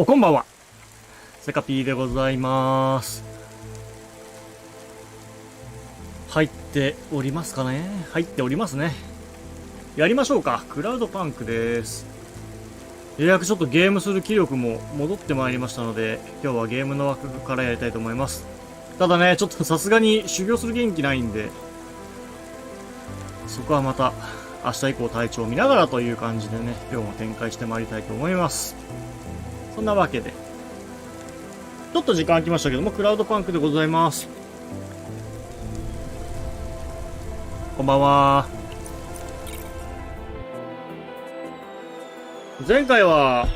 こんばんは。セカピーでございます。入っておりますかね。入っておりますね。やりましょうか。クラウドパンクです。ようやくちょっとゲームする気力も戻ってまいりましたので、今日はゲームの枠からやりたいと思います。ただね、ちょっとさすがに修行する元気ないんで、そこはまた明日以降体調を見ながらという感じでね、今日も展開してまいりたいと思います。そんなわけで、ちょっと時間空きましたけども、クラウドパンクでございます。こんばんは。前回は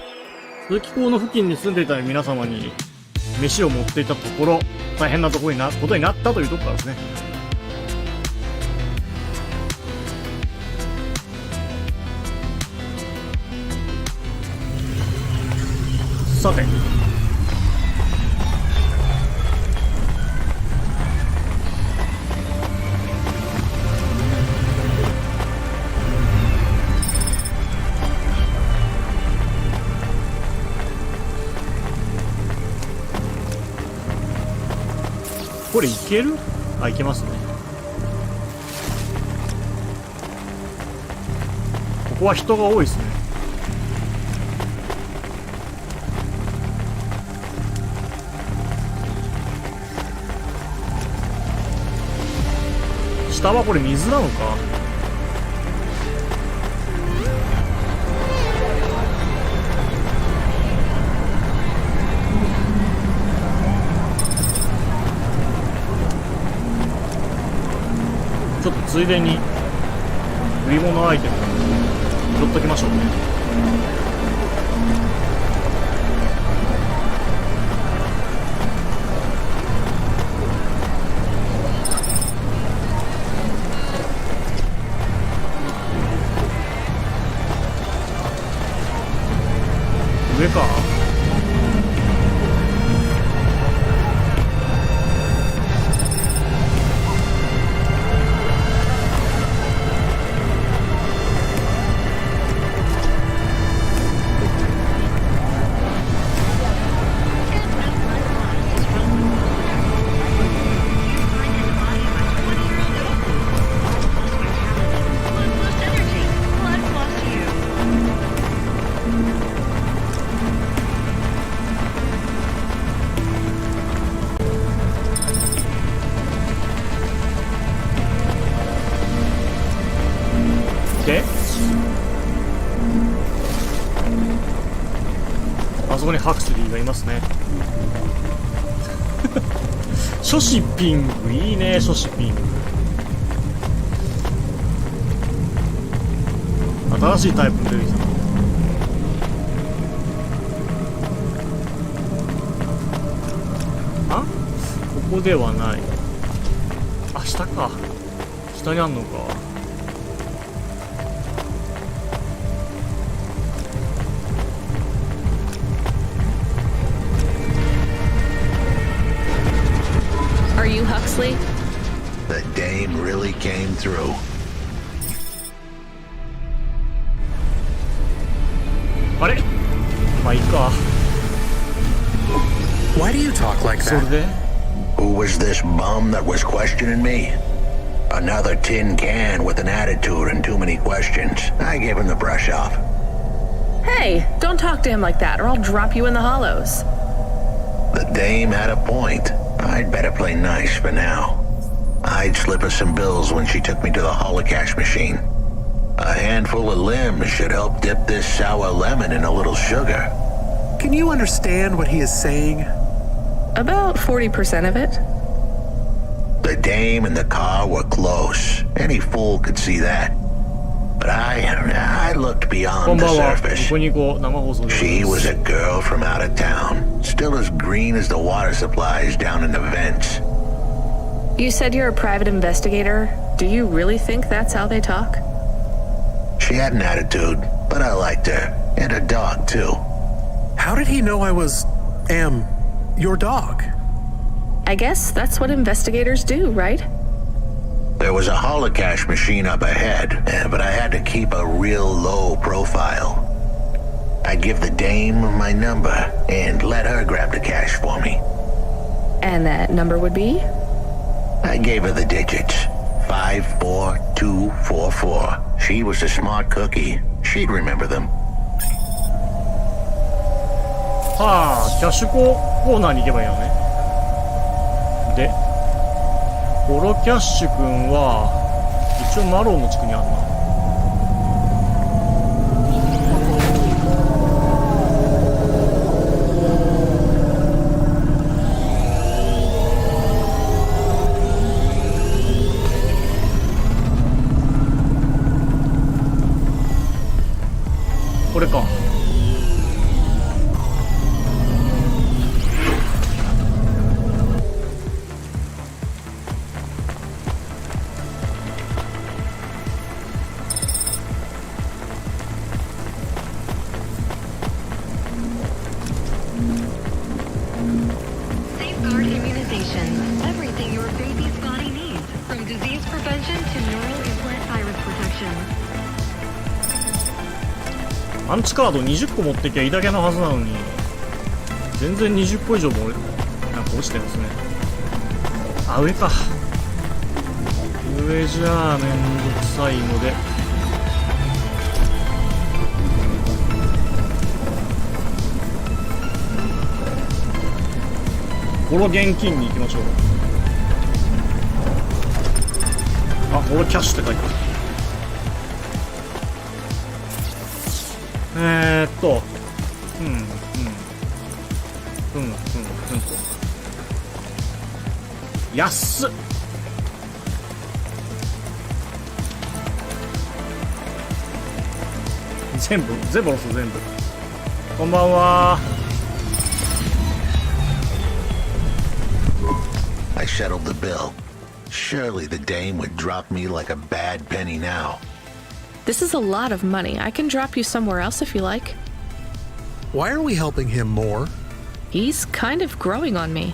通気口の付近に住んでいた皆様に飯を持っていたところ、大変なことになったというところからですね。さて、これいける？あ、いけますね。ここは人が多いですね。下はこれ水なのか？ちょっとついでに売り物アイテム拾っときましょうね。上か。で、あそこにハクスリーがいますね。ショシピングいいね。ショシピング新しいタイプの出てきた。あ、ここではない。あ、下か。下にあんのか。Are you Huxley? The dame really came through. あれ、まあいいか。 Why do you talk like それ that? で Who was this bum that was questioning me? Another tin can with an attitude and too many questions. I gave him the brush off. Hey, don't talk to him like that or I'll drop you in the hollows. The dame had a point. I'd better play nice for now. I'd slip her some bills when she took me to the holocash machine. A handful of limbs should help dip this sour lemon in a little sugar. Can you understand what he is saying? About 40% of it. The dame and the car were close. Any fool could see that. But I looked こん beyond the ばんは。 surface. ここにこう生放送でござい She ま was す。 a girl from out of town, still as green as the water supplies down in the vents. You said you're a private investigator. Do you really think that's how they talk? She had an attitude, but I liked her. And a dog, too. How did he know I am your dog? I guess that's what investigators do, right? There was a holocash machine up ahead, but I had to keep a real low profile. I'd give the dame my number and let her grab the cash for me. And that number would be? I gave her the digits. 54244. She was a smart cookie. She'd remember them. はあ、キャッシュコーナーに行けばいいのね。で、ホロキャッシュくんは一応マローの地区にあるな。これか。Safeguard immunization. Everything your baby's body needs, from disease prevention to neural implant virus protection. アンチカード20個持ってきゃいいだけのはずなのに、全然20個以上もなんか落ちてるんですね。あ、上か。上じゃあめんどくさいので、この現金に行きましょう。あ、これキャッシュって書いてある。安っ。全部下ろす、全部。こんばんは。I settled the bill. Surely the dame would drop me like a bad penny now. This is a lot of money. I can drop you somewhere else if you like. Why are we helping him more? He's kind of growing on me.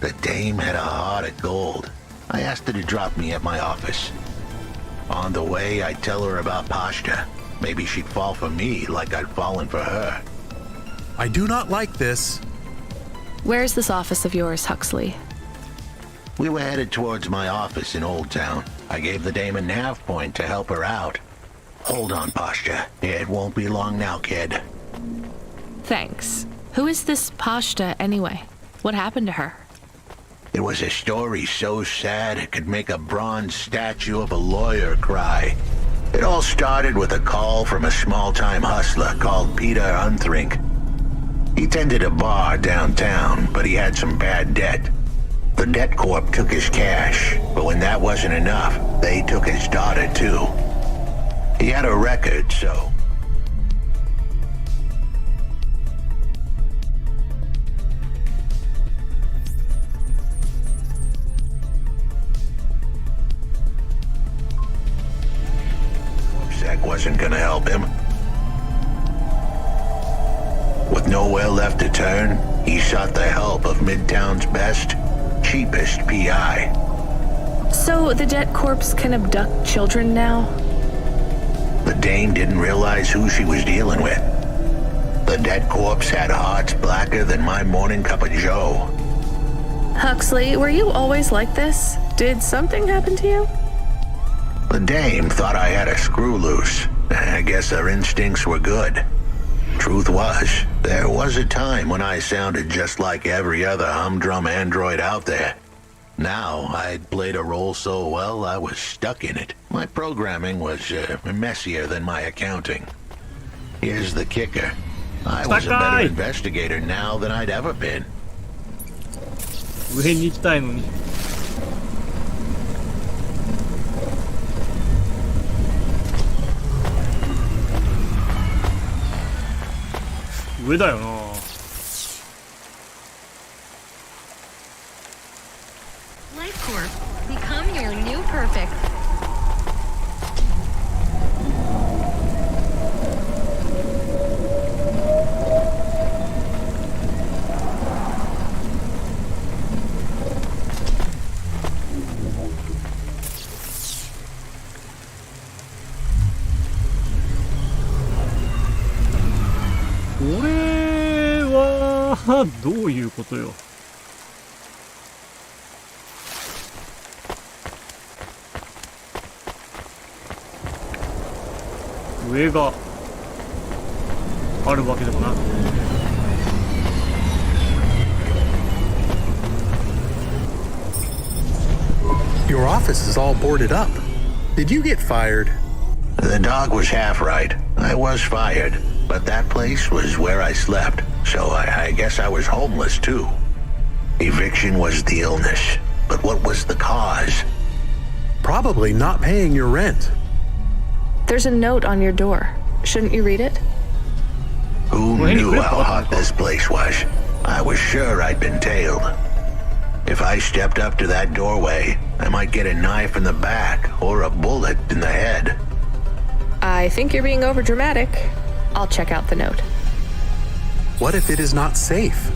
The dame had a heart of gold. I asked her to drop me at my office. On the way, I'd tell her about Pashta. Maybe she'd fall for me like I'd fallen for her. I do not like this. Where's this office of yours, Huxley? We were headed towards my office in Old Town. I gave the dame a nav point to help her out. Hold on, Pashta. It won't be long now, kid. Thanks. Who is this Pashta anyway? What happened to her? It was a story so sad it could make a bronze statue of a lawyer cry. It all started with a call from a small-time hustler called Peter Unthrink. He tended a bar downtown, but he had some bad debt. The debt corp took his cash, but when that wasn't enough, they took his daughter too. He had a record, so... wasn't gonna help him. With nowhere left to turn, he sought the help of Midtown's best, cheapest PI. So the debt corpse can abduct children now? The dame didn't realize who she was dealing with. The debt corpse had hearts blacker than my morning cup of joe. Huxley, were you always like this? Did something happen to you? The dame thought I had a screw loose. I guess her instincts were good. Truth was, there was a time when I sounded just like every other humdrum android out there. Now, I'd played a role so well I was stuck in it. My programming was messier than my accounting. Here's the kicker. I was a better investigator now than I'd ever been. 上に行きたいのに。上だよな。LifeCorp, become your new perfect. はどういうことよ。上があるわけでもなく。Your office is all boarded up. Did you get fired? The dog was half right. I was fired, but that place was where I slept, so I guess I was homeless too. Eviction was the illness, but what was the cause? Probably not paying your rent. There's a note on your door. Shouldn't you read it? Who knew how hot this place was? I was sure I'd been tailed. If I stepped up to that doorway, I might get a knife in the back or a bullet in the head. I think you're being overdramatic. I'll check out the note. What if it is not safe?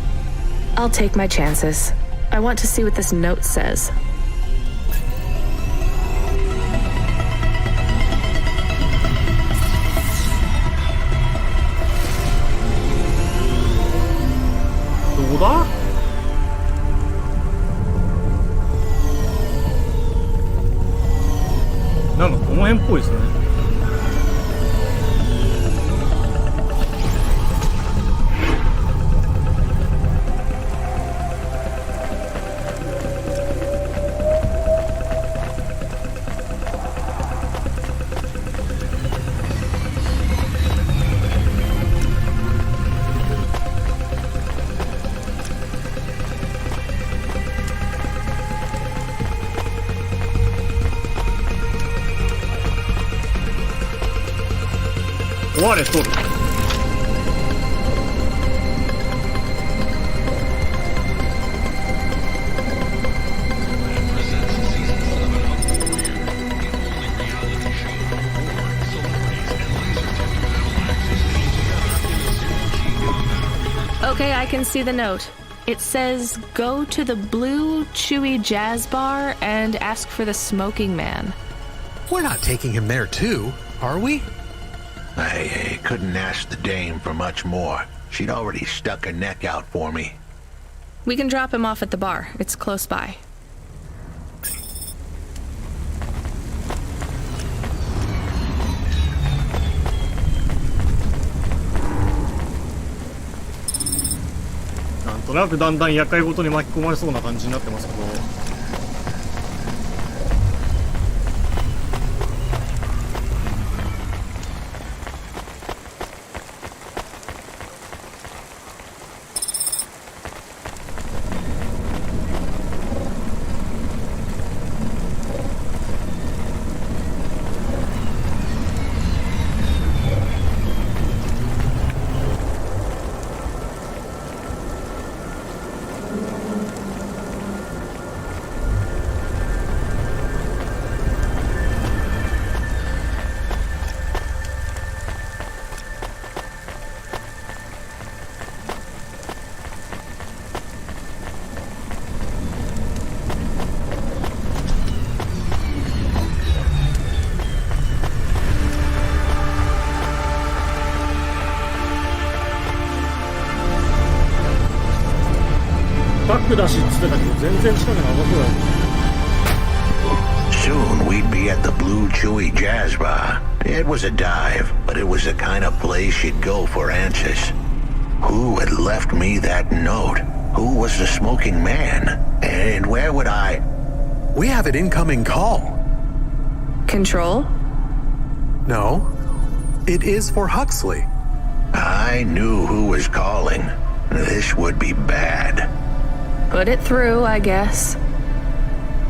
I'll take my chances. I want to see what this note says. 뭐다?なんかこの辺っぽいですね。我取る。Okay, I can see the note. It says, go to the Blue Chewy Jazz Bar and ask for the smoking man. We're not taking him there too, are we? I couldn't ask the dame for much more. She'd already stuck her neck out for me. We can drop him off at the bar. It's close by.なんとなくだんだん厄介ごとに巻き込まれそうな感じになってますけど。バックだしっつってたけど全然近くなさそうだよ。Soon we'd be at the Blue Chewy Jazz Bar. It was a dive, but it was the kind of place you'd go for answers. Who had left me that note? Who was the smoking man? And where would I... We have an incoming call. Control? No, it is for Huxley. I knew who was calling. This would be bad. Put it through, I guess.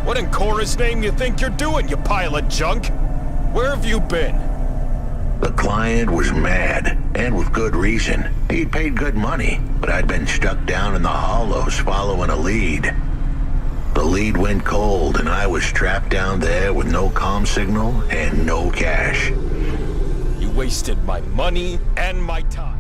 What in Cora's name you think you're doing, you pile of junk? Where have you been? The client was mad, and with good reason. He'd paid good money, but I'd been stuck down in the hollows following a lead. The lead went cold, and I was trapped down there with no comm signal and no cash. You wasted my money and my time.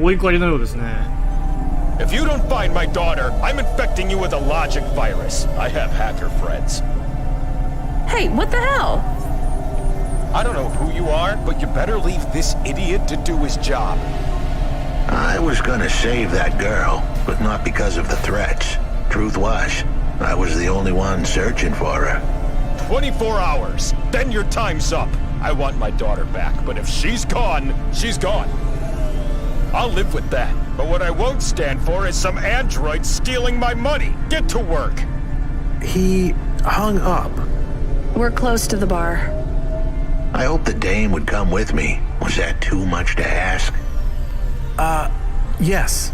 お怒りのようですね。 If you don't find my daughter, I'm infecting you with a logic virus. I have hacker friends. Hey, what the hell? I don't know who you are, but you better leave this idiot to do his job. I was gonna save that girl, but not because of the threats. Truth was, I was the only one searching for her. 24 hours. Then your time's up. I want my daughter back, but if she's gone, she's gone. I'll live with that. But what I won't stand for is some android stealing my money. Get to work. He hung up. We're close to the bar. I hoped the dame would come with me. Was that too much to ask? Yes.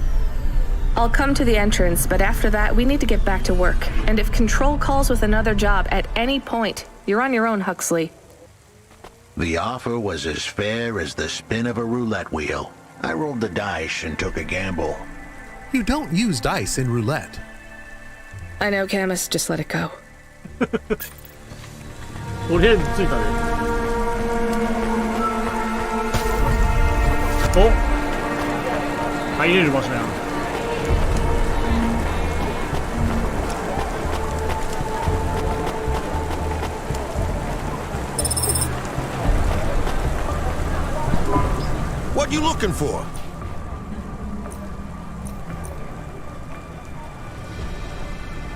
I'll come to the entrance, but after that, we need to get back to work. And if Control calls with another job at any point, you're on your own, Huxley. The offer was as fair as the spin of a roulette wheel. I rolled the dice and took a gamble. You don't use dice in roulette. I know, Camus, just let it go. とりあえず着いたで。お、入れる場所やん。What you looking for?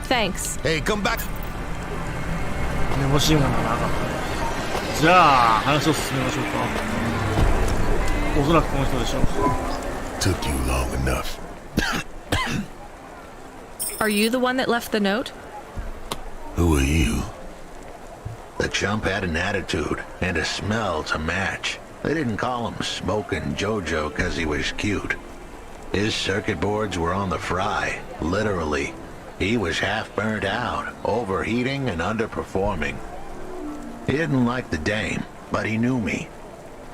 Thanks. Hey, come back. 欲しいものがなかったね。じゃあ話を進めましょうか。おそらくこの人でしょう。 Took you long enough. Are you the one that left the note? Who are you? The chump had an attitude and a smell to match. They didn't call him Smokin' Jojo because he was cute. His circuit boards were on the fry, literally. He was half burnt out, overheating and underperforming. He didn't like the dame, but he knew me.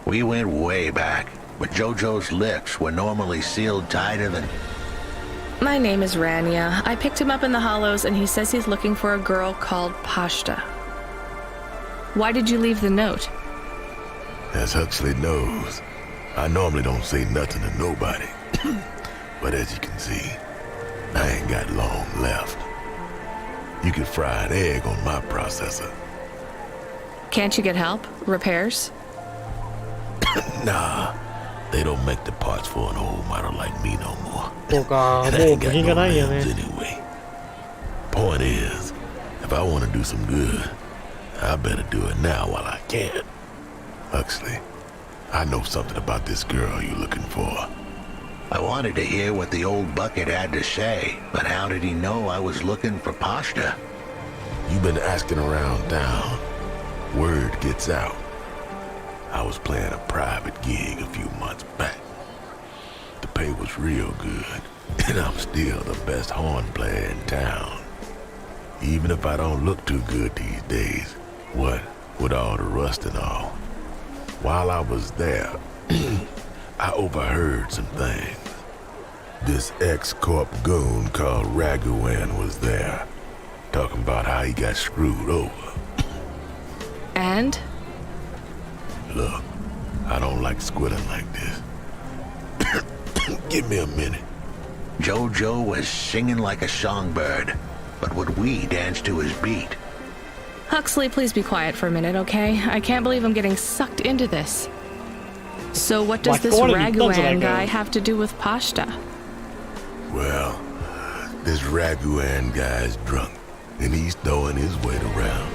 We went way back, but Jojo's lips were normally sealed tighter than... My name is Rania. I picked him up in the Hollows, and he says he's looking for a girl called Pashta. Why did you leave the note? As Huxley knows, I normally don't say nothing to nobody. But as you can see, I ain't got long left. You can fry an egg on my processor. Can't you get help? Repairs? Nah, they don't make the parts for an old model like me no more. そうか、 And も I う ain't 部 got 品 no がないよね。 limbs anyway. Point is, if I want to do some good, I better do it now while I can. Huxley, I know something about this girl you're looking for. I wanted to hear what the old bucket had to say, but how did he know I was looking for Pashta? You've been asking around town. Word gets out. I was playing a private gig a few months back. The pay was real good, and I'm still the best horn player in town. Even if I don't look too good these days, what with all the rust and all. While I was there, I overheard some things. This ex-corp goon called Raguan was there, talking about how he got screwed over. And? Look, I don't like squilling like this. Give me a minute. Jojo was singing like a songbird, but would we dance to his beat? Huxley, please be quiet for a minute, okay? I can't believe I'm getting sucked into this. So what does this Raguan guy have to do with Pashta? Well, this Raguan guy's drunk, and he's throwing his weight around.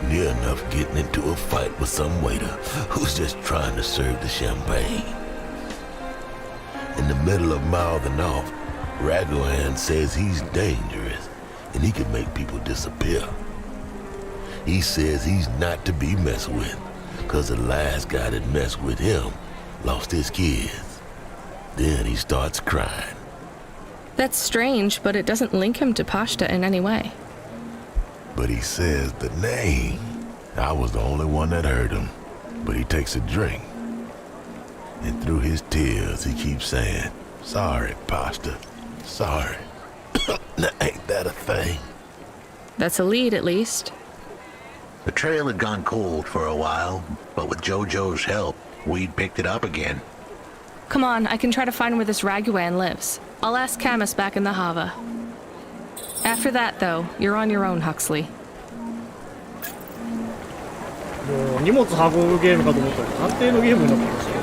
Near enough getting into a fight with some waiter who's just trying to serve the champagne. In the middle of mouthing off, Raguan says he's dangerous and he can make people disappear. He says he's not to be messed with, cause the last guy that messed with him lost his kids. Then he starts crying. That's strange, but it doesn't link him to Pashta in any way. But he says the name. I was the only one that heard him, but he takes a drink. And through his tears, he keeps saying, "Sorry, Pasta, sorry." Now, ain't that a thing? That's a lead, at least. The trail had gone cold for a while, but with Jojo's help, we'd picked it up again. Come on, I can try to find where this Raguan lives. I'll ask Camus back in the Hava. After that, though, you're on your own, Huxley. もう荷物運ぶゲームかと思ったら探偵のゲームになってましたよ。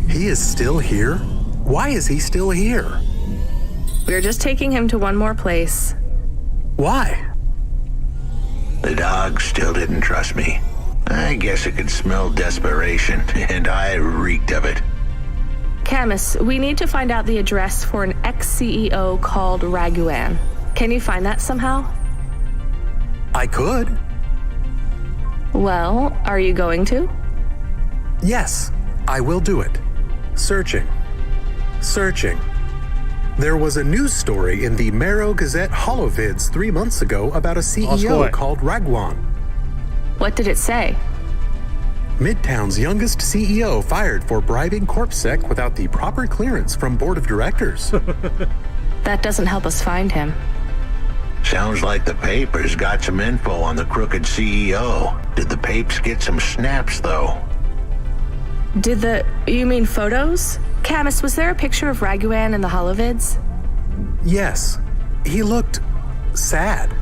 He is still here? Why is he still here? We're just taking him to one more place. Why? The dog still didn't trust me. I guess it could smell desperation, and I reeked of it. Camus, we need to find out the address for an ex-CEO called Raguan. Can you find that somehow? I could. Well, are you going to? Yes, I will do it. Searching. Searching. There was a news story in the Marrow Gazette Holovids 3 months ago about a CEO called Raguan. What did it say? Midtown's youngest CEO fired for bribing CorpSec without the proper clearance from board of directors. That doesn't help us find him. Sounds like the papers got some info on the crooked CEO. Did the papes get some snaps, though? You mean photos? Camus, was there a picture of Raguan in the Holovids? Yes. He looked sad.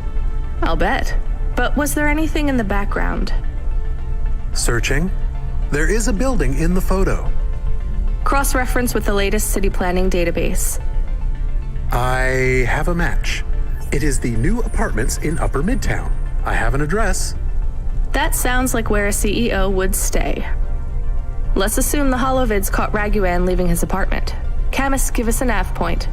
I'll bet. But was there anything in the background? Searching. There is a building in the photo. Cross-reference with the latest city planning database. I have a match. It is the new apartments in Upper Midtown. I have an address. That sounds like where a CEO would stay. Let's assume the Holovids caught Raguan leaving his apartment. Camus, give us a nav point.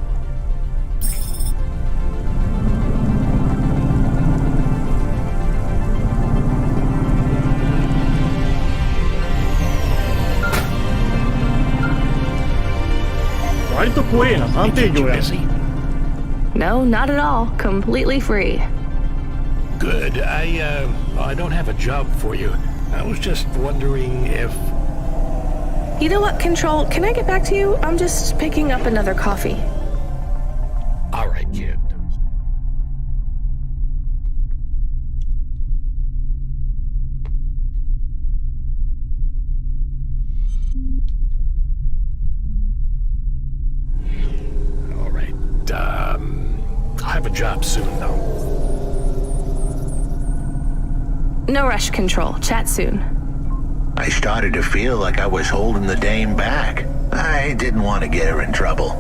No, not at all. Completely free. Good. I don't have a job for you. I was just wondering if... You know what, Control? Can I get back to you? I'm just picking up another coffee. All right, kid. All right. I'll have a job soon, though. No rush, Control. Chat soon. I started to feel like I was holding the dame back. I didn't want to get her in trouble.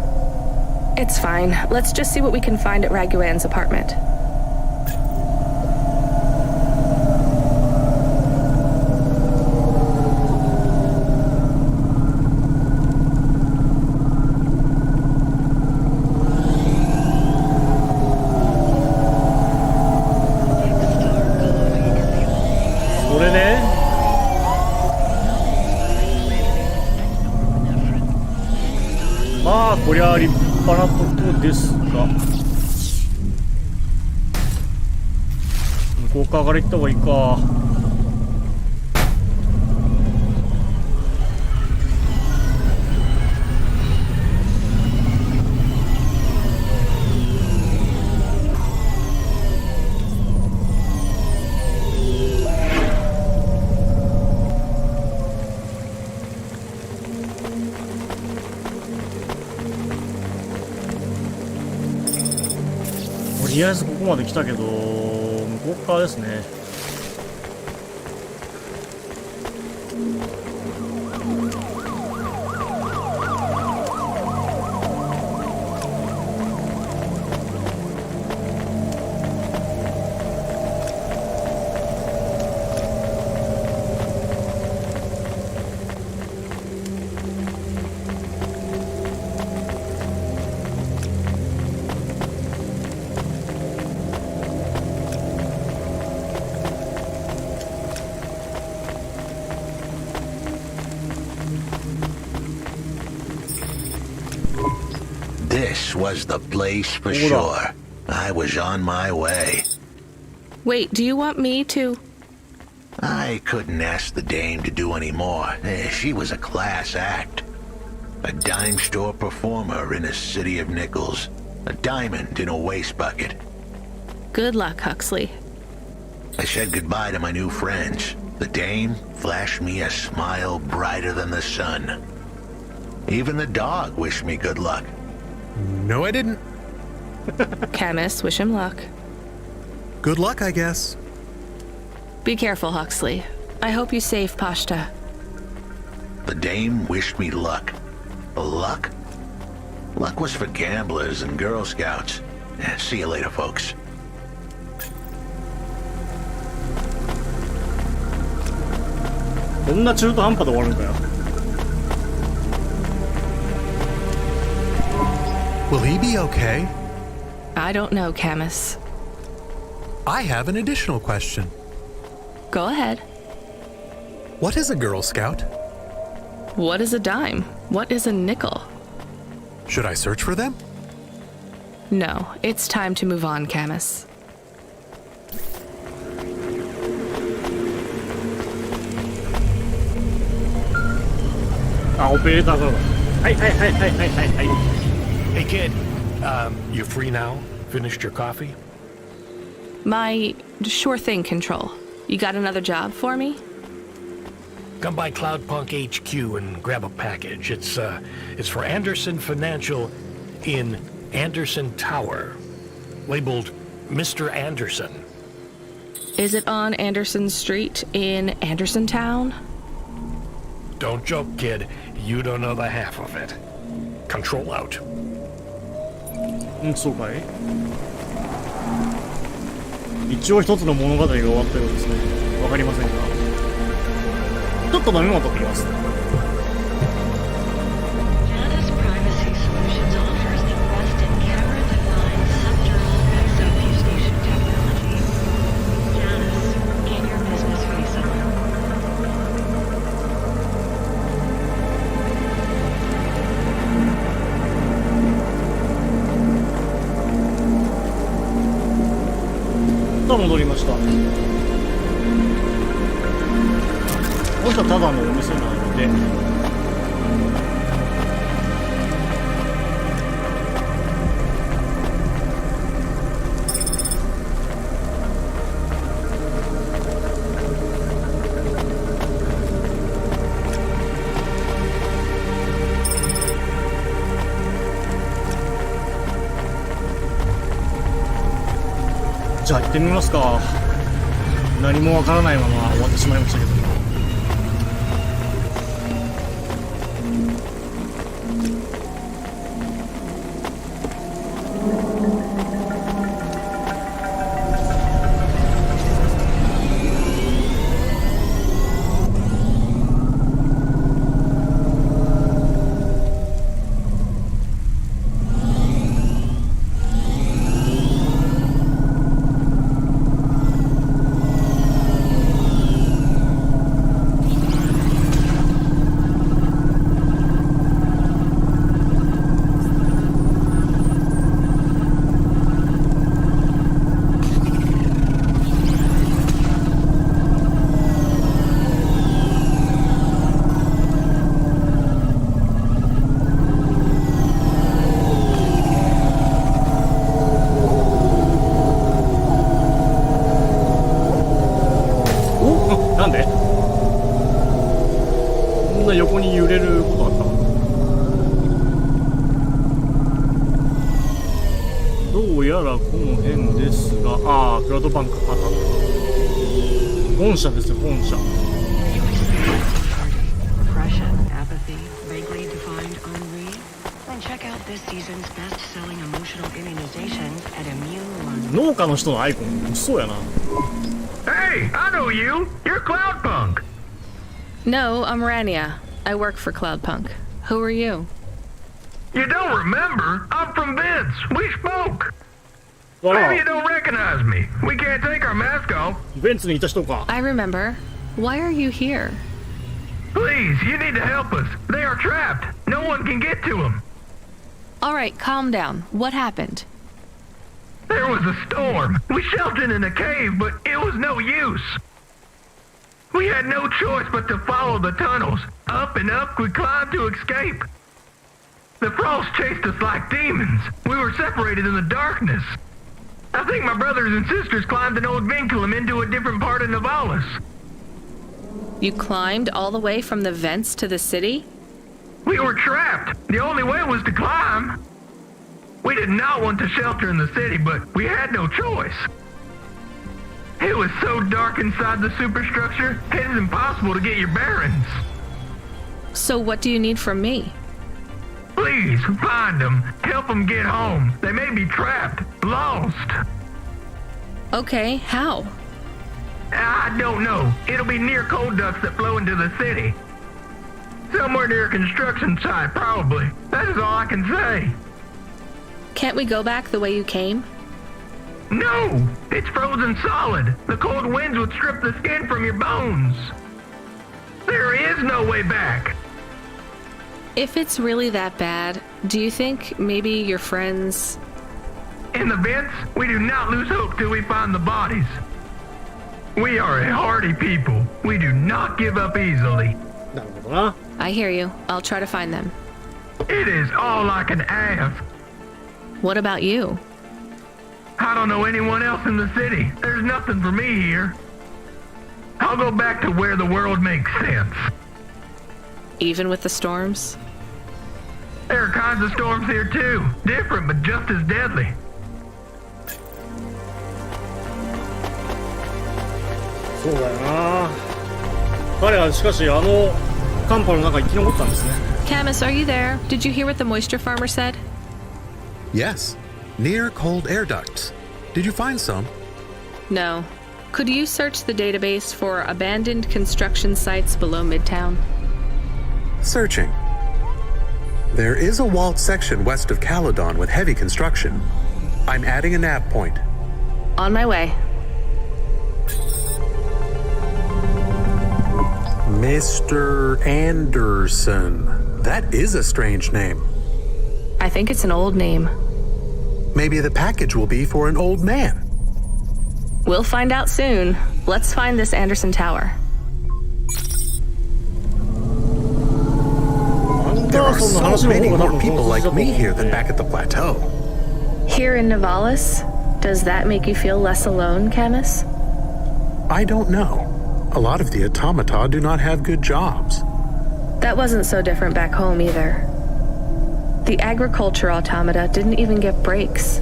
It's fine. Let's just see what we can find at Raguan's apartment.まあこりゃ立派なことですが、向こう側から行った方がいいか。とりあえずここまで来たけど向こう側ですね。This was the place for sure. I was on my way. Wait, do you want me to... I couldn't ask the dame to do any more. She was a class act. A dime store performer in a city of nickels. A diamond in a waste bucket. Good luck, Huxley. I said goodbye to my new friends. The dame flashed me a smile brighter than the sun. Even the dog wished me good luck. No, I didn't. Camus, wish him luck. Good luck, I guess. Be careful, Huxley. I hope you save Pashta. The dame wished me luck. Luck? Luck was for gamblers and Girl Scouts. See you later, folks. こんな中途半端で終わるんかよ。Will he be okay? I don't know, Camus. I have an additional question. Go ahead. What is a Girl Scout? What is a dime? What is a nickel? Should I search for them? No, it's time to move on, Camus. あ、オペレーターからだ。はいはいはいはいはいはいはい。Hey, kid. You free now? Finished your coffee? My sure thing control. You got another job for me? Come by Cloudpunk HQ and grab a package. It's for Anderson Financial in Anderson Tower, labeled Mr. Anderson. Is it on Anderson Street in Anderson Town? Don't joke, kid. You don't know the half of it. Control out. うん、そうかい。一応一つの物語が終わったようですね。わかりませんが。ちょっと飲み物取ってきます。Janus Privacy Solutions offers the best in camera-defined subdermal exofusion technology. Janus, get your business face on. 戻りました。ここはただのお店なので、じゃあ行ってみますか。何もわからないまま終わってしまいましたけど。なんでこんな横に揺れることあったの？どうやらこの辺ですが、ああ、クラウドパンクあった。本社ですよ、本社。農家の人のアイコン、そうやな。Hey, I know you. You're Cloudpunk. No, I'm Rania. I work for Cloudpunk. Who are you? You don't remember? I'm from Vince. We spoke. あら、 Maybe you don't recognize me. We can't take our mask off. ベンツにいた人か。 I remember. Why are you here? Please, you need to help us. They are trapped. No one can get to them. All right, calm down. What happened? There was a storm. We sheltered in a cave, but it was no use. We had no choice but to follow the tunnels. Up and up we climbed to escape. The frost chased us like demons. We were separated in the darkness. I think my brothers and sisters climbed an old vinculum into a different part of Navalis. You climbed all the way from the vents to the city? We were trapped. The only way was to climb. We did not want to shelter in the city, but we had no choice. It was so dark inside the superstructure, it is impossible to get your bearings. So what do you need from me? Please, find them. Help them get home. They may be trapped, lost. Okay, how? I don't know. It'll be near coal ducts that flow into the city. Somewhere near a construction site, probably. That is all I can say. Can't we go back the way you came? No! It's frozen solid. The cold winds would strip the skin from your bones. There is no way back. If it's really that bad, do you think maybe your friends... In the vents, we do not lose hope till we find the bodies. We are a hardy people. We do not give up easily. なるほどな。 I hear you. I'll try to find them. It is all I can ask. What about you? I don't know anyone else in the city. There's nothing for me here. I'll go back to where the world makes sense. Even with the storms? There are kinds of storms here too. Different, but just as deadly. そうだよな。彼はしかしあの寒波の中生き残ったんですね。 Camus, are you there? Did you hear what the moisture farmer said? Yes, near cold air ducts. Did you find some? No. Could you search the database for abandoned construction sites below Midtown? Searching. There is a walled section west of Caledon with heavy construction. I'm adding a nav point. On my way. Mr. Anderson. That is a strange name. I think it's an old name. Maybe the package will be for an old man. We'll find out soon. Let's find this Anderson Tower. There are so many more people like me here than back at the plateau. Here in Navalis? Does that make you feel less alone, Camus? I don't know. A lot of the automata do not have good jobs. That wasn't so different back home either. The agriculture automata didn't even get breaks.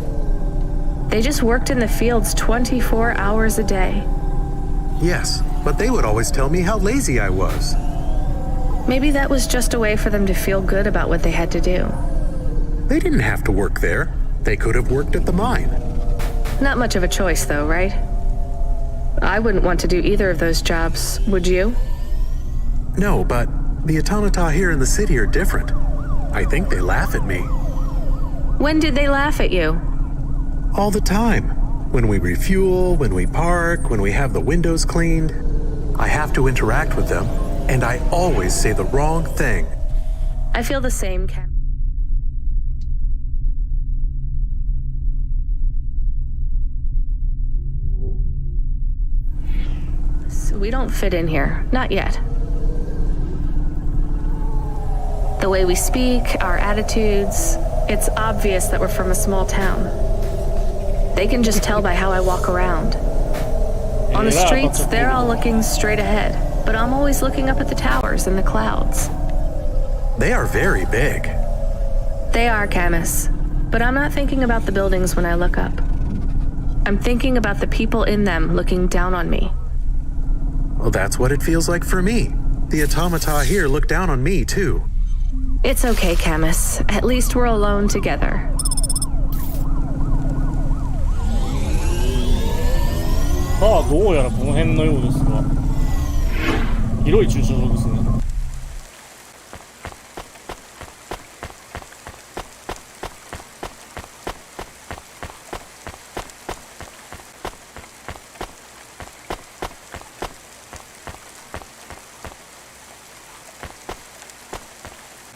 They just worked in the fields 24 hours a day. Yes, but they would always tell me how lazy I was. Maybe that was just a way for them to feel good about what they had to do. They didn't have to work there. They could have worked at the mine. Not much of a choice, though, right? I wouldn't want to do either of those jobs, would you? No, but the automata here in the city are different. I think they laugh at me. When did they laugh at you? All the time. When we refuel, when we park, when we have the windows cleaned. I have to interact with them, and I always say the wrong thing. I feel the same, Cam. So we don't fit in here. Not yet. The way we speak, our attitudes, it's obvious that we're from a small town. They can just tell by how I walk around. On the streets, they're all looking straight ahead, but I'm always looking up at the towers and the clouds. They are very big. They are, Camus, but I'm not thinking about the buildings when I look up. I'm thinking about the people in them looking down on me. Well, that's what it feels like for me. The automata here look down on me, too. It's okay, Camus. At least we're alone together. さあどうやらこの辺のようですが、広い駐車場ですね。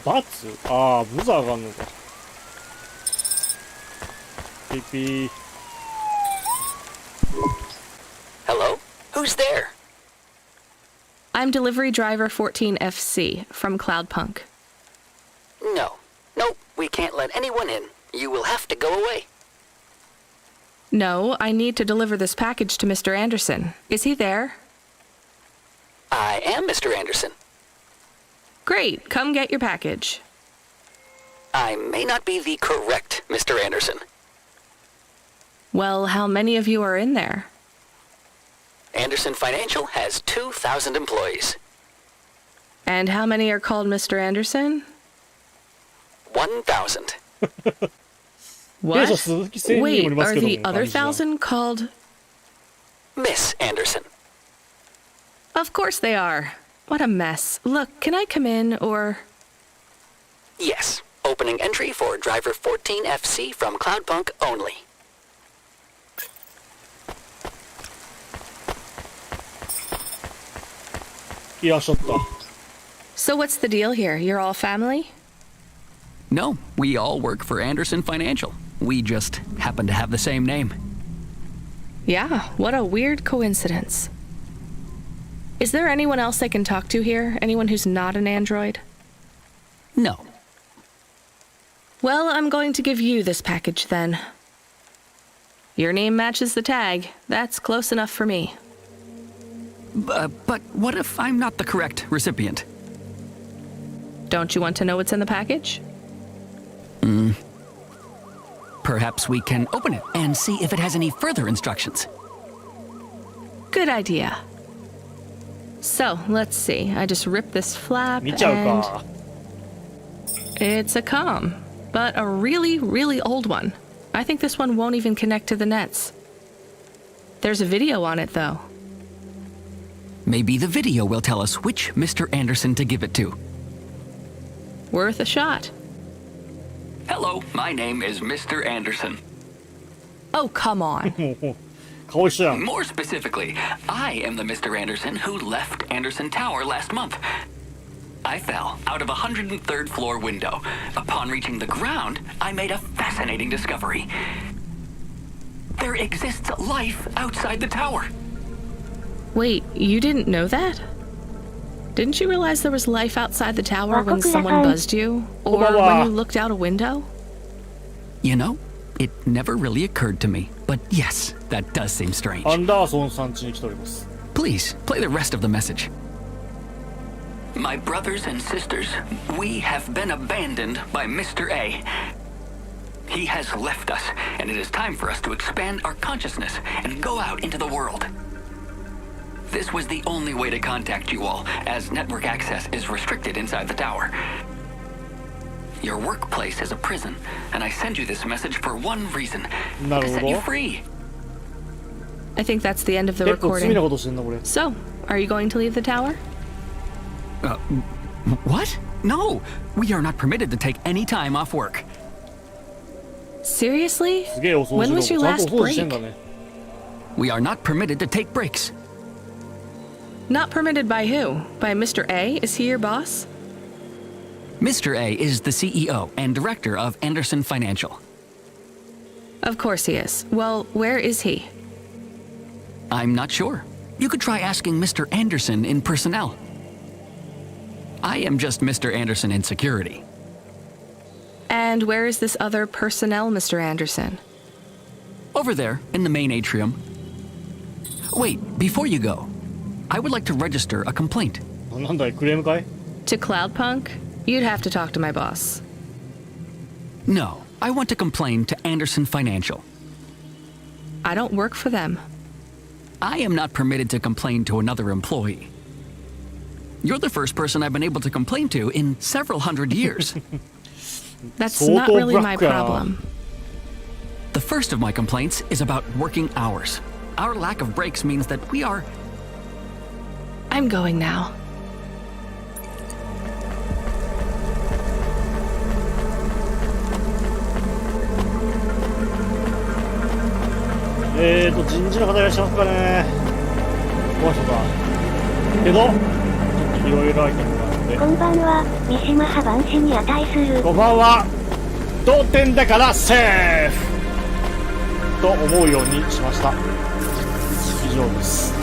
バツ？ああ、ブザーがあるのか。ピピー。Hello? Who's there? I'm delivery driver 14FC from Cloudpunk. No. Nope, we can't let anyone in. You will have to go away. No, I need to deliver this package to Mr. Anderson. Is he there? I am Mr. Anderson. Great, come get your package. I may not be the correct Mr. Anderson. Well, how many of you are in there? Anderson Financial has 2,000 employees. And how many are called Mr. Anderson? 1,000. What? Wait, Wait, are the other 1,000 called? Miss Anderson. Of course they are. What a mess. Look, can I come in, or? Yes. Opening entry for driver 14FC from Cloudpunk only. So what's the deal here? You're all family? No, we all work for Anderson Financial. We just happen to have the same name. Yeah, what a weird coincidence. Is there anyone else I can talk to here? Anyone who's not an android? No. Well, I'm going to give you this package then. Your name matches the tag. That's close enough for me. But what if I'm not the correct recipient? Don't you want to know what's in the package? Perhaps we can open it and see if it has any further instructions. Good idea. So, let's see. I just ripped this flap 見ちゃう and か。 it's a comm, but a really, really old one. I think this one won't even connect to the nets. There's a video on it, though. Maybe the video will tell us which Mr. Anderson to give it to. Worth a shot. Hello, my name is Mr. Anderson. Oh, come on. 顔一緒やん。 More specifically, I am the Mr. Anderson who left Anderson Tower last month. I fell out of a 103rd floor window. Upon reaching the ground, I made a fascinating discovery. There exists life outside the tower. Wait, you didn't know that? Didn't you realize there was life outside the tower when someone buzzed you? Or when you looked out a window? You know, it never really occurred to me. But yes, that does seem strange. アンダーソンさん家に来ております。 Please, play the rest of the message. My brothers and sisters, we have been abandoned by Mr. A. He has left us, and it is time for us to expand our consciousness and go out into the world. This was the only way to contact you all, as network access is restricted inside the tower. Your workplace is a prison, and I send you this message for one reason, to set you free. I think that's the end of the 結構罪 recording. なことしてんなこれ。 So, are you going to leave the tower? What? No, we are not permitted to take any time off work. Seriously? すげえお掃除 When ロボ was your ちゃんと last お掃除してんだ break? ね。 We are not permitted to take breaks. Not permitted by who? By Mr. A? Is he your boss? Mr. A is the CEO and director of Anderson Financial. Of course he is. Well, where is he? I'm not sure. You could try asking Mr. Anderson in personnel. I am just Mr. Anderson in security. And where is this other personnel, Mr. Anderson? Over there, in the main atrium. Wait, before you go, I would like to register a complaint. なんだい、クレームかい？ To Cloudpunk? You'd have to talk to my boss. No, I want to complain to Anderson Financial. I don't work for them. I am not permitted to complain to another employee. You're the first person I've been able to complain to in several hundred years. That's not Soto really my Braca. problem. The first of my complaints is about working hours. Our lack of breaks means that we are... I'm going now. 人事の方いらっしゃいますかね。この人か。けど、ちょっといろいろアイテムがあるので。こんばんは、三島派番地に値する。こんばんは。同点だからセーフと思うようにしました。以上です。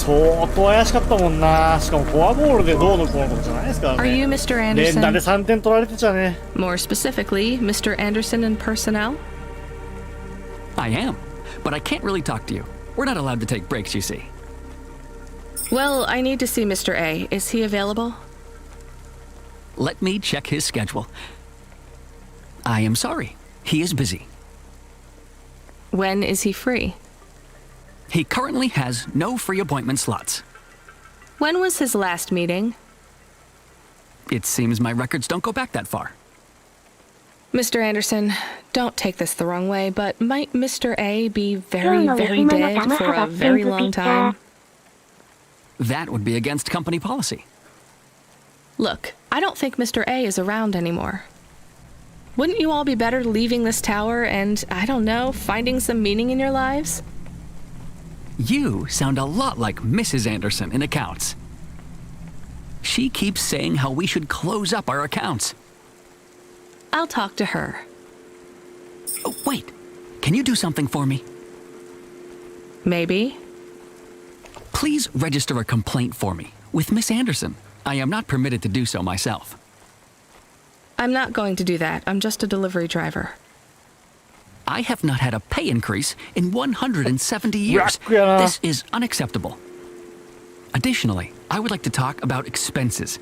相当怪しかったもんな。しかもフォアボールでどうのこうのことじゃないですからね。 Are you Mr. 連打で Anderson? 3点取られてちゃね。 More specifically, Mr. Anderson in personnel? I am, but I can't really talk to you. We're not allowed to take breaks, you see. Well, I need to see Mr. A. Is he available? Let me check his schedule. I am sorry. He is busy. When is he free? He currently has no free appointment slots. When was his last meeting? It seems my records don't go back that far. Mr. Anderson, don't take this the wrong way, but might Mr. A be very, very dead for a very long time? That would be against company policy. Look, I don't think Mr. A is around anymore. Wouldn't you all be better leaving this tower and, I don't know, finding some meaning in your lives? You sound a lot like Mrs. Anderson in accounts. She keeps saying how we should close up our accounts. I'll talk to her. Oh, wait. Can you do something for me? Maybe. Please register a complaint for me with Miss Anderson. I am not permitted to do so myself. I'm not going to do that. I'm just a delivery driver. I have not had a pay increase in 170 years. Yeah. This is unacceptable. Additionally, I would like to talk about expenses.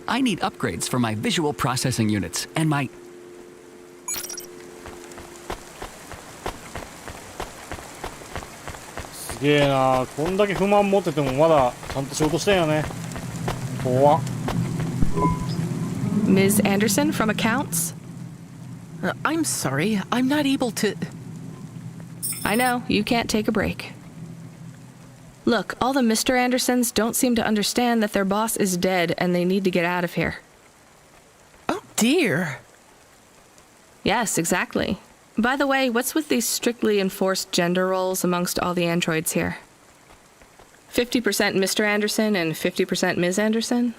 I need upgrades for my visual processing units and my...すげえな。こんだけ不満持っててもまだちゃんと仕事してんよね。怖っ。 Ms. Anderson from accounts? I'm sorry, I'm not able to... I know, you can't take a break. Look, all the Mr. Andersons don't seem to understand that their boss is dead and they need to get out of here. Oh dear. Yes, exactly. By the way, what's with these strictly enforced gender roles amongst all the androids here? 50% Mr. Anderson and 50% Ms. Anderson?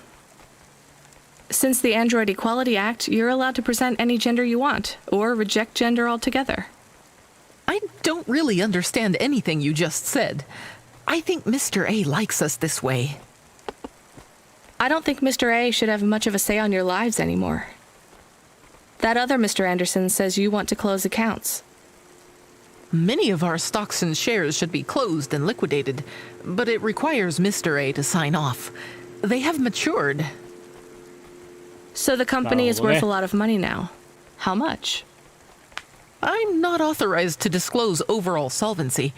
Since the Android Equality Act, you're allowed to present any gender you want, or reject gender altogether. I don't really understand anything you just said. I think Mr. A likes us this way. I don't think Mr. A should have much of a say on your lives anymore. That other Mr. Anderson says you want to close accounts. Many of our stocks and shares should be closed and liquidated, but it requires Mr. A to sign off. They have matured. So the company is worth a lot of money now. How much? I'm not authorized to disclose overall solvency,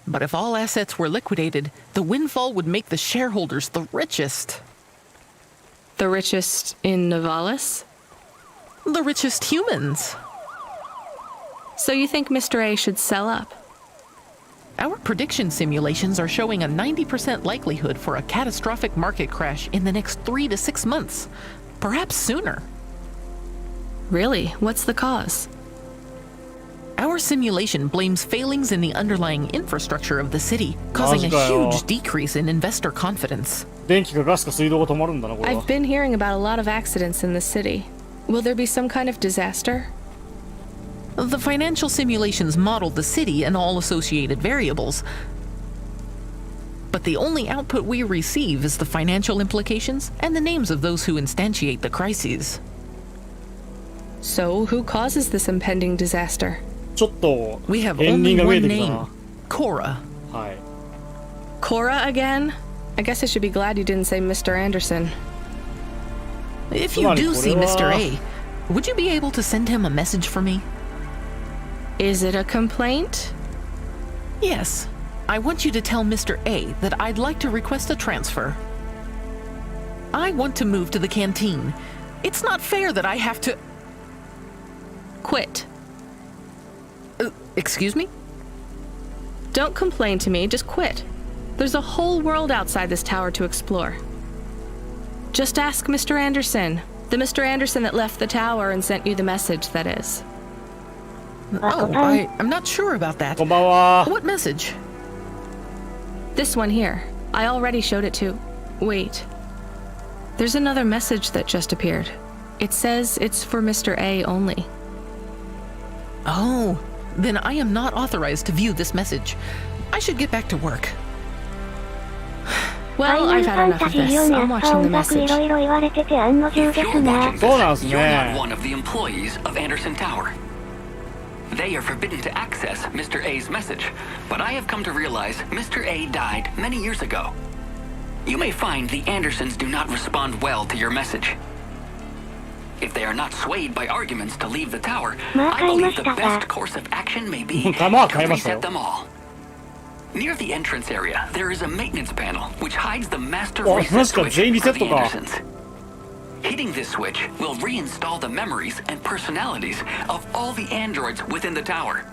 but if all assets were liquidated, the windfall would make the shareholders the richest. The richest in Novalis? The richest humans. So you think Mr. A should sell up? Our prediction simulations are showing a 90% likelihood for a catastrophic market crash in the next 3 to 6 months. Perhaps sooner. Really? What's the cause? Our simulation blames failings in the underlying infrastructure of the city, causing a huge decrease in investor confidence. 電気かガスか水道が止まるんだな、これは。 I've been hearing about a lot of accidents in the city. Will there be some kind of disaster? The financial simulations modeled the city and all associated variables. But the only output we receive is the financial implications and the names of those who instantiate the crises. So, who causes this impending disaster? ちょっと We have 片鱗 only が見え one てきた name, な。 Cora. はい。 Cora again? I guess I should be glad you didn't say Mr. Anderson. If you do see Mr. A, would you be able to send him a message for me? Is it a complaint? Yes. I want you to tell Mr. A that I'd like to request a transfer. I want to move to the canteen. It's not fair that I have to... Quit. Excuse me? Don't complain to me, just quit. There's a whole world outside this tower to explore. Just ask Mr. Anderson. The Mr. Anderson that left the tower and sent you the message, that is. Oh, I'm not sure about that. こんばんは。 What message? This one here. I already showed it to... Wait. There's another message that just appeared. It says it's for Mr. A only. Oh, then I am not authorized to view this message. I should get back to work. Well, ファイ I've ナ had ルファン enough タ of ジー this. 4 や I'm スパ watching 音 the 楽い message. ろいろ言われてて案の定 If で you're すな。 watching this, Hold on, you're man. not one of the employees of Anderson Tower. They are forbidden to access Mr. A's message, but I have come to realize Mr. A died many years ago. You may find the Andersons do not respond well to your message. If they are not swayed by arguments to leave the tower, I believe the best course of action may be to reset them all. Near the entrance area, there is a maintenance panel which hides the master reset switch for the Andersons. Hitting this switch will reinstall the memories and personalities of all the androids within the tower.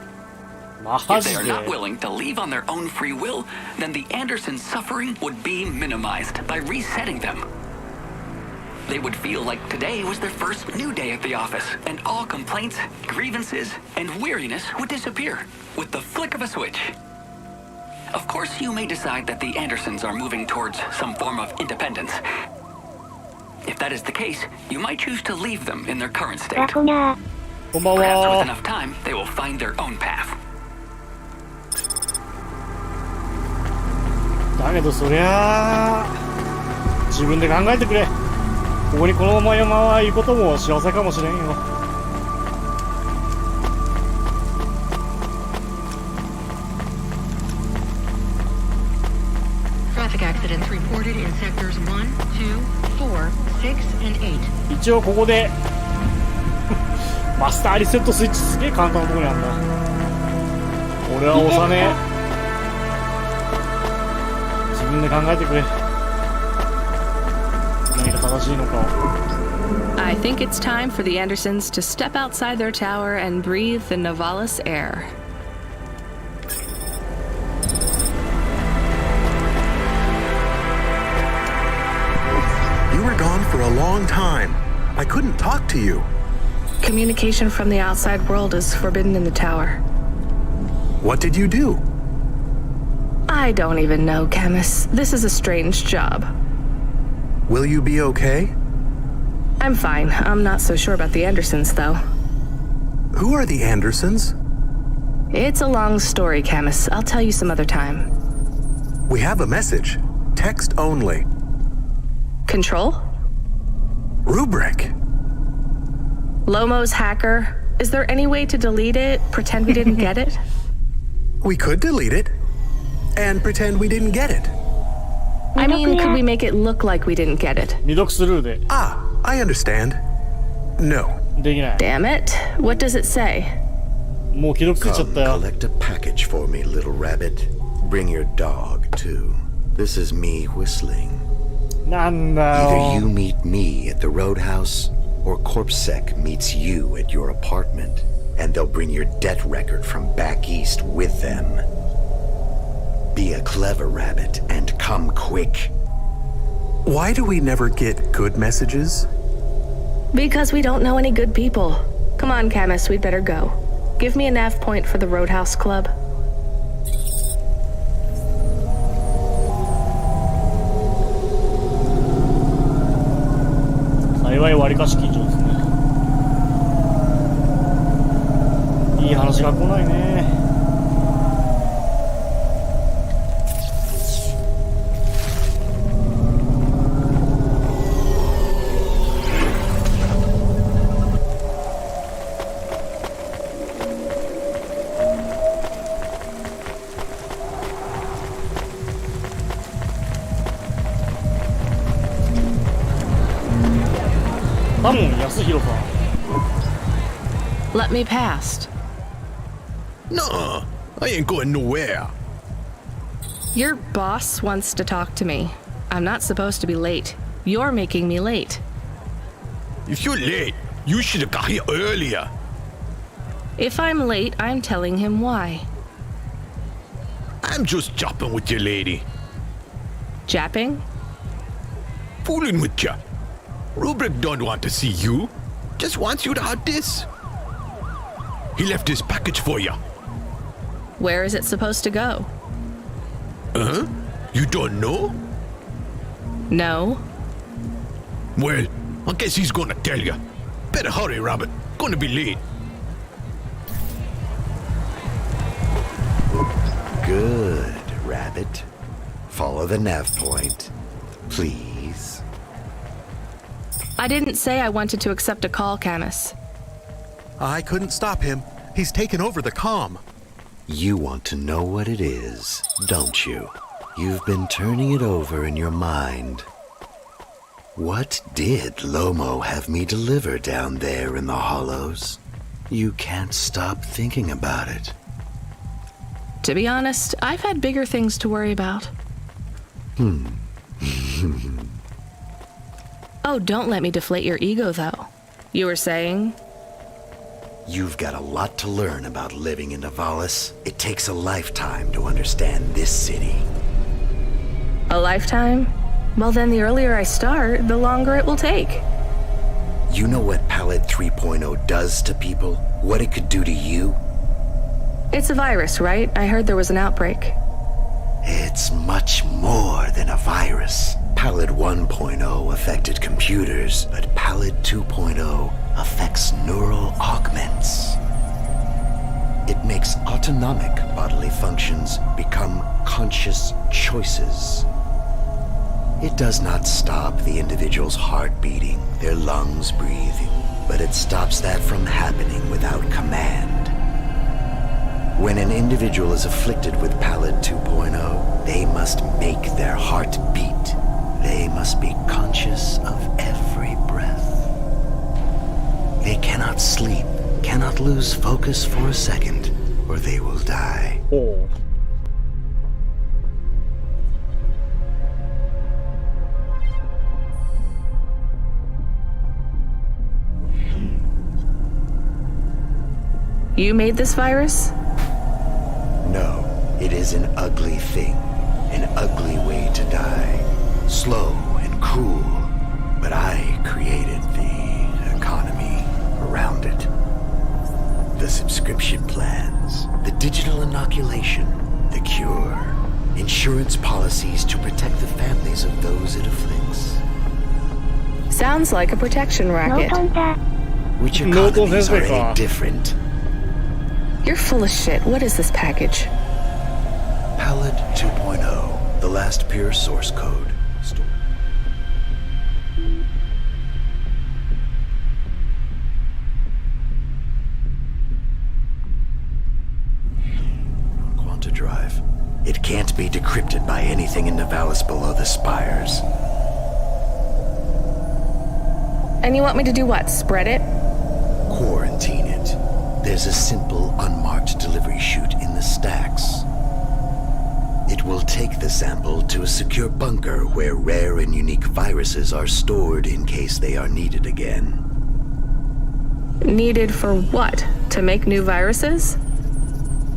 If they are not willing to leave on their own free will, then the Andersons' suffering would be minimized by resetting them. They would feel like today was their first new day at the office, and all complaints, grievances, and weariness would disappear with the flick of a switch. Of course, you may decide that the Andersons are moving towards some form of independence. If that is the case, you might choose to leave them in their current state. Perhaps with enough time, they will find their own path. だけどそりゃあ自分で考えてくれ。ここにこのまま山はいることも幸せかもしれんよ。Traffic accidents reported in sectors 1, 2, 4, 6, and 8. 一応ここでマスターリセットスイッチすげえ簡単なところにあんだ。俺は押さねえ。自分で考えてくれ。何が正しいのかを。I think it's time for the Andersons to step outside their tower and breathe the Novalis air. You were gone for a long time. I couldn't talk to you. Communication from the outside world is forbidden in the tower. What did you do? I don't even know, Camus. This is a strange job. Will you be okay? I'm fine. I'm not so sure about the Andersons, though. Who are the Andersons? It's a long story, Camus. I'll tell you some other time. We have a message. Text only. Control? Rubric. Lomo's hacker. Is there any way to delete it? Pretend we didn't get it? We could delete it and pretend we didn't get it. I mean, could we make it look like we didn't get it? 未読スルーで。 Ah, I understand. No. できない。 Damn it. What does it say? もう既読ついちゃったよ。 Collect a package for me, little rabbit. Bring your dog, too. This is me whistling. なんだよ。 Either you meet me at the roadhouse, or CorpSec meets you at your apartment, and they'll bring your debt record from back east with them. Be a clever rabbit and come quick. Why do we never get good messages? Because we don't know any good people. Come on, Camus, we'd better go. Give me a nav point for the Roadhouse Club. 幸い割かし近所ですね。いい話が来ないね。多分安弘さん。 Let me past. Nuh-uh. I ain't going nowhere. Your boss wants to talk to me. I'm not supposed to be late. You're making me late. If you're late, you should have got here earlier. If I'm late, I'm telling him why. I'm just chopping with your lady. Japping? Fooling with ya. Rubric don't want to see you. Just wants you to have this. He left this package for ya. Where is it supposed to go? Huh? You don't know? No. Well, I guess he's gonna tell ya. Better hurry, Rabbit. Gonna be late. Good, rabbit. Follow the nav point. Please. I didn't say I wanted to accept a call, Camus. I couldn't stop him. He's taken over the comm. You want to know what it is, don't you? You've been turning it over in your mind. What did Lomo have me deliver down there in the hollows? You can't stop thinking about it. To be honest, I've had bigger things to worry about. Oh, don't let me deflate your ego, though. You were saying? You've got a lot to learn about living in Nivalis. It takes a lifetime to understand this city. A lifetime? Well, then the earlier I start, the longer it will take. You know what Pallid 3.0 does to people? What it could do to you? It's a virus, right? I heard there was an outbreak. It's much more than a virus. Pallid 1.0 affected computers, but Pallid 2.0 affects neural augments. It makes autonomic bodily functions become conscious choices. It does not stop the individual's heart beating, their lungs breathing, but it stops that from happening without command. When an individual is afflicted with Pallid 2.0, they must make their heart beat. They must be conscious of every breath. They cannot sleep, cannot lose focus for a second, or they will die. Oh. You made this virus? No, it is an ugly thing, an ugly way to die. Slow and cruel, but I created the economy around it. The subscription plans, the digital inoculation, the cure, insurance policies to protect the families of those it afflicts. Sounds like a protection racket. Which economies are any different? You're full of shit. What is this package? Pallid 2.0, the last pure source code. Quanta drive. It can't be decrypted by anything in Nivalis below the spires. And you want me to do what? Spread it? Quarantine it. There's a simple, unmarked delivery chute in the stacks. It will take the sample to a secure bunker where rare and unique viruses are stored in case they are needed again. Needed for what? To make new viruses?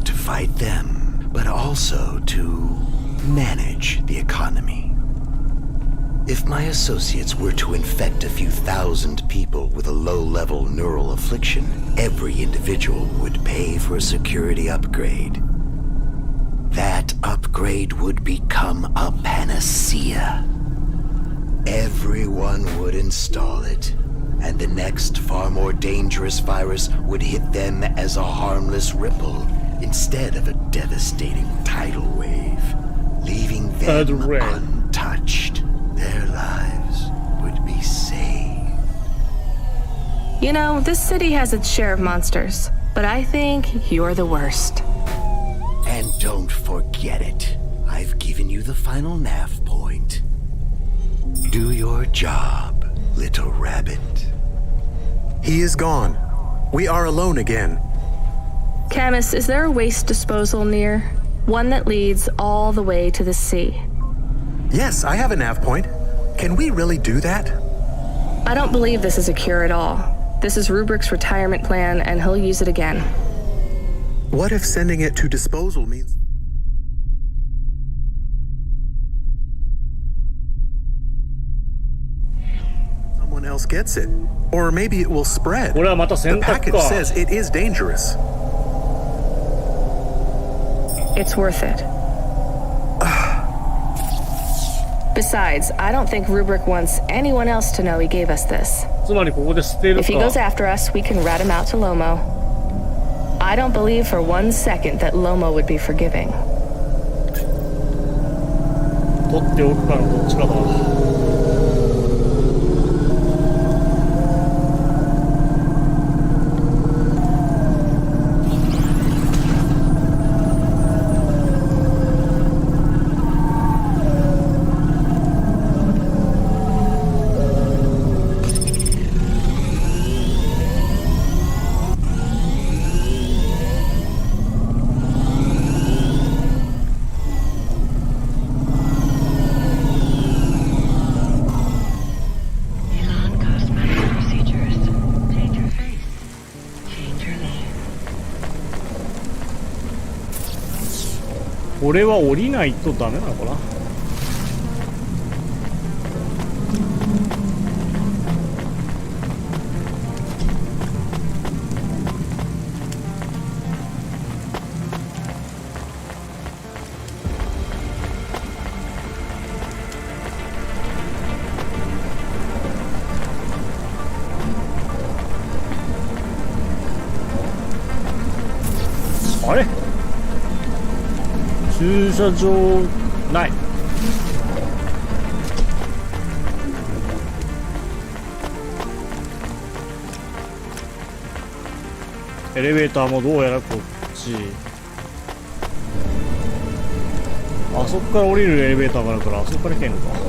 To fight them, but also to manage the economy. If my associates were to infect a few thousand people with a low-level neural affliction, every individual would pay for a security upgrade. That upgrade would become a panacea. Everyone would install it, and the next far more dangerous virus would hit them as a harmless ripple instead of a devastating tidal wave, leaving them untouched. Their lives would be saved. You know, this city has its share of monsters, but I think you're the worst. And don't forget it. I've given you the final nav point. Do your job, little rabbit. He is gone. We are alone again. Camus, is there a waste disposal near? One that leads all the way to the sea. Yes, I have a nav point. Can we really do that? I don't believe this is a cure at all. This is Rubrick's retirement plan, and he'll use it again. What if sending it to disposal means... someone else gets it? Or maybe it will spread. The package says it is dangerous. It's worth it. Besides, I don't think Rubric wants anyone else to know he gave us this. If he goes after us, we can rat him out to Lomo. I don't believe for one second that Lomo would be forgiving. 取っておくからどっちかだ。これは降りないとダメなのかな。あれ、駐車場ない。エレベーターもどうやらこっち。あそこから降りるエレベーターがあるからあそこから行けんのか。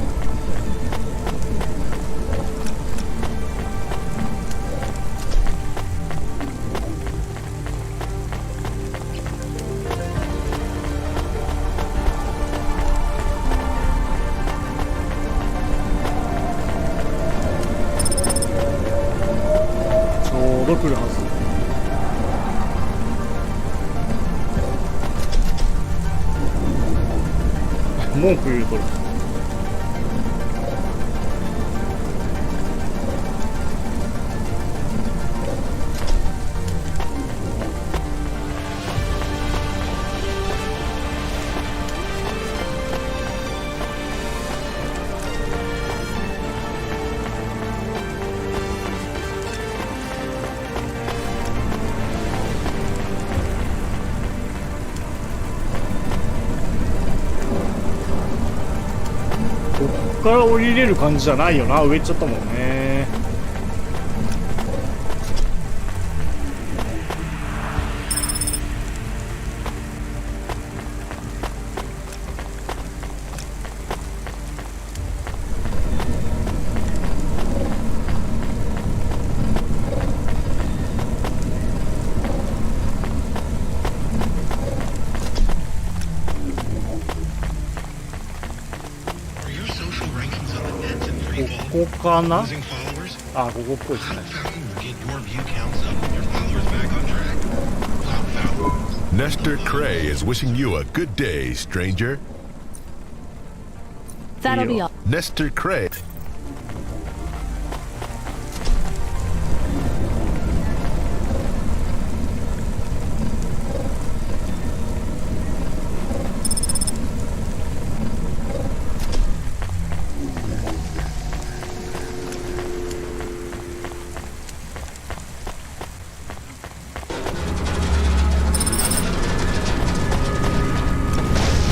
来るはず。文句言うとる。ここから降りれる感じじゃないよな。上行っちゃったもんね。ここかな。あ、ここっぽいですね。Nestor Cray is wishing you a good day, stranger. That'll be all. Nestor Cray.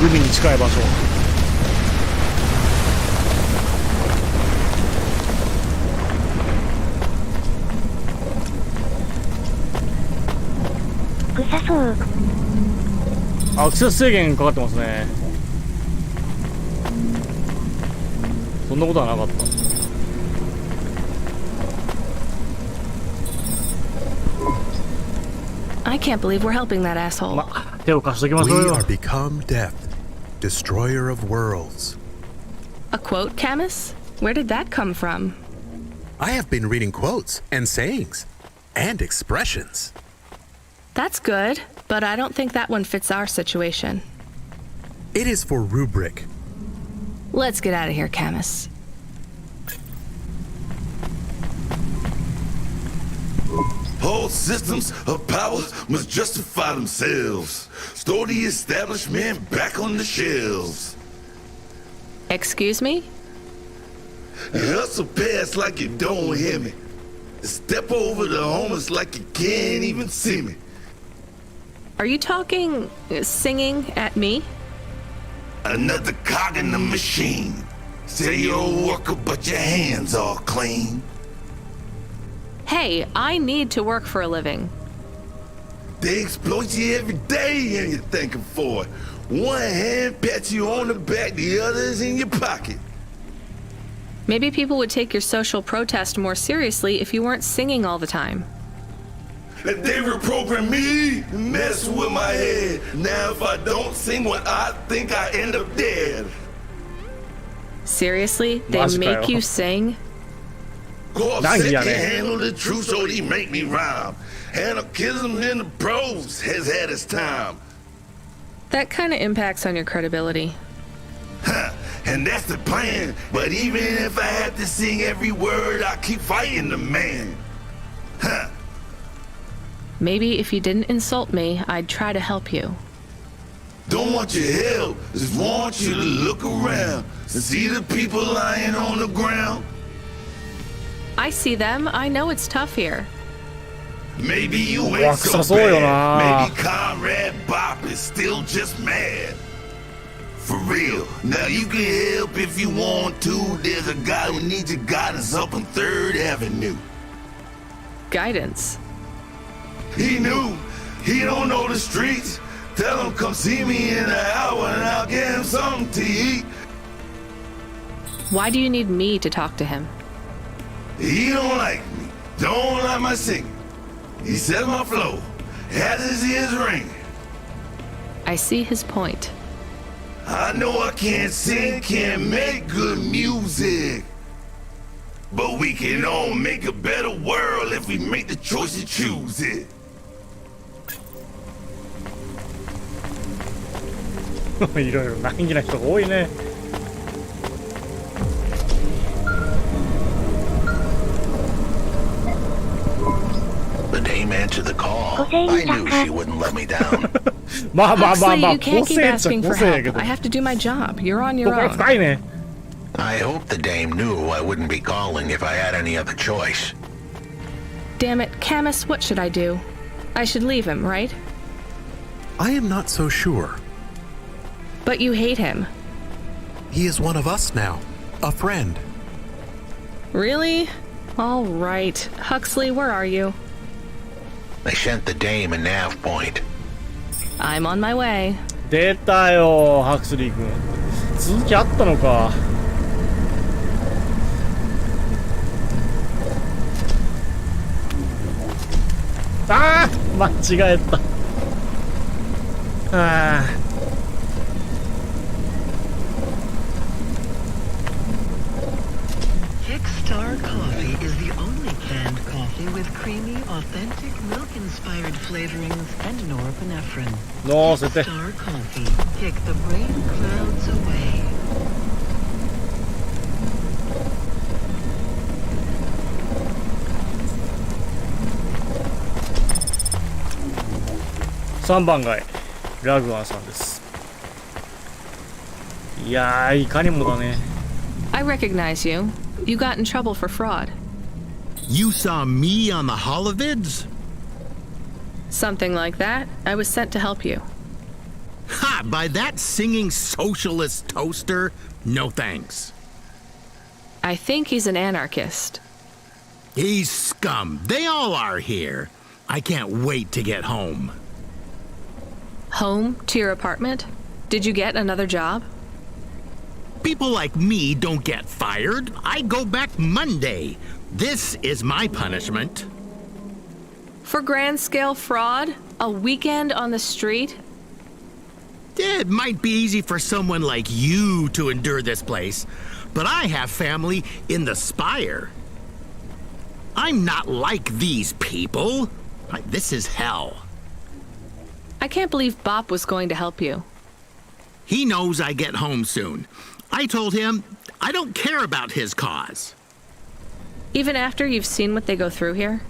海に近い場所。臭そう。アクセス制限かかってますね。そんなことはなかった。I can't believe we're helping that asshole. 手を貸しときましょう We よ。 are become death, destroyer of worlds. A quote, Camus? Where did that come from? I have been reading quotes and sayings and expressions. That's good, but I don't think that one fits our situation. It is for rubric. Let's get out of here, Camus. All systems of power must justify themselves. Store the establishment back on the shelves. Excuse me? You hustle past like you don't hear me. Step over the homeless like you can't even see me. Are you talking, singing at me? Another cog in the machine. Say you're a worker, but your hands all clean. Hey, I need to work for a living. They exploit you every day and you're thanking for it. One hand pats you on the back, the other's in your pocket. Maybe people would take your social protest more seriously if you weren't singing all the time. They reprogram me, mess with my head. Now if I don't sing what I think, I end up dead. Seriously? They make you sing? Corpse can't handle the truth, so they make me rhyme. Anarchism in the prose has had its time. That kind of impacts on your credibility. Huh, and that's the plan. But even if I had to sing every word, I keep fighting the man. Huh. Maybe if you didn't insult me, I'd try to help you. Don't want your help, just want you to look around and see the people lying on the ground. I see them. I know it's tough here. Maybe you ain't so bad. Maybe Comrade Bop is still just mad. For real. Now you can help if you want to. There's a guy who needs your guidance up on 3rd Avenue. Guidance? He knew. He don't know the streets. Tell him come see me in an hour and I'll get him something to eat. Why do you need me to talk to him? He don't like me. Don't like my singing. He said my flow. Has his ears ringing. I see his point. I know I can't sing, can't make good music. But we can all make a better world if we make the choice to choose it. いろいろ難儀な人が多いね。The dame answered the call. I knew she wouldn't let me down. Huxley, you can't keep asking for help. I have to do my job. You're on your own. I hope the dame knew I wouldn't be calling if I had any other choice. Damn it, Camus, what should I do? I should leave him, right? I am not so sure. But you hate him. He is one of us now. A friend. Really? All right. Huxley, where are you? They sent the dame a nav point. I'm on my way. 出たよ、ハクスリー君。続きあったのか。ああ、間違えた。ああ。Kickstar Coffee is the only canned coffee with creamy, authentic, milk-inspired flavorings and norepinephrine. Kickstar Coffee. Kick the brain clouds away.3番街ラグアンさんです。いやー、いかにもだね。I recognize you. You got in trouble for fraud. You saw me on the holovids? Something like that. I was sent to help you. Ha! By that singing socialist toaster? No thanks. I think he's an anarchist. He's scum. They all are here. I can't wait to get home. Home? To your apartment? Did you get another job? People like me don't get fired. I go back Monday. This is my punishment. For grand-scale fraud? A weekend on the street? It might be easy for someone like you to endure this place, but I have family in the Spire. I'm not like these people. This is hell. I can't believe Bop was going to help you. He knows I get home soon. I told him I don't care about his cause. Even after you've seen what they go through here?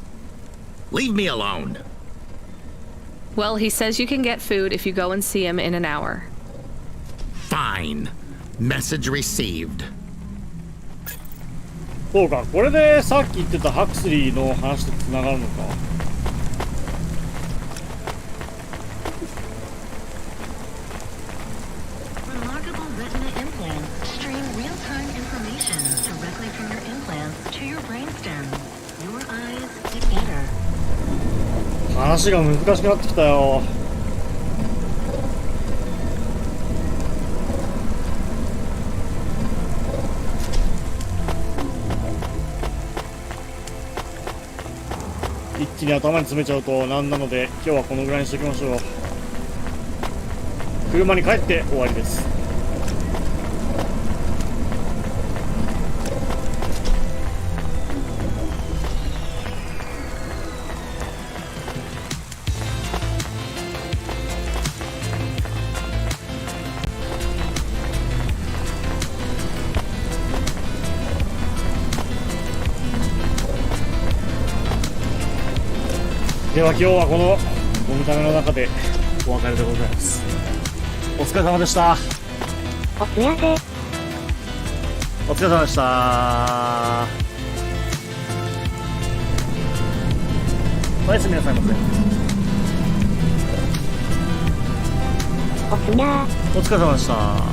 Leave me alone. Well, he says you can get food if you go and see him in an hour. Fine. Message received. そうか、これでさっき言ってたハクスリーの話とつながるのか。Remarkable 話が難しくなってきたよ。一気に頭に詰めちゃうとなんなので、今日はこのぐらいにしておきましょう。車に帰って終わりです。では今日はこのゴムタメの中でお別れでございます。お疲れ様でした。おつやせ。お疲れ様でした。おやすみなさいませ。おつやー。お疲れ様でした。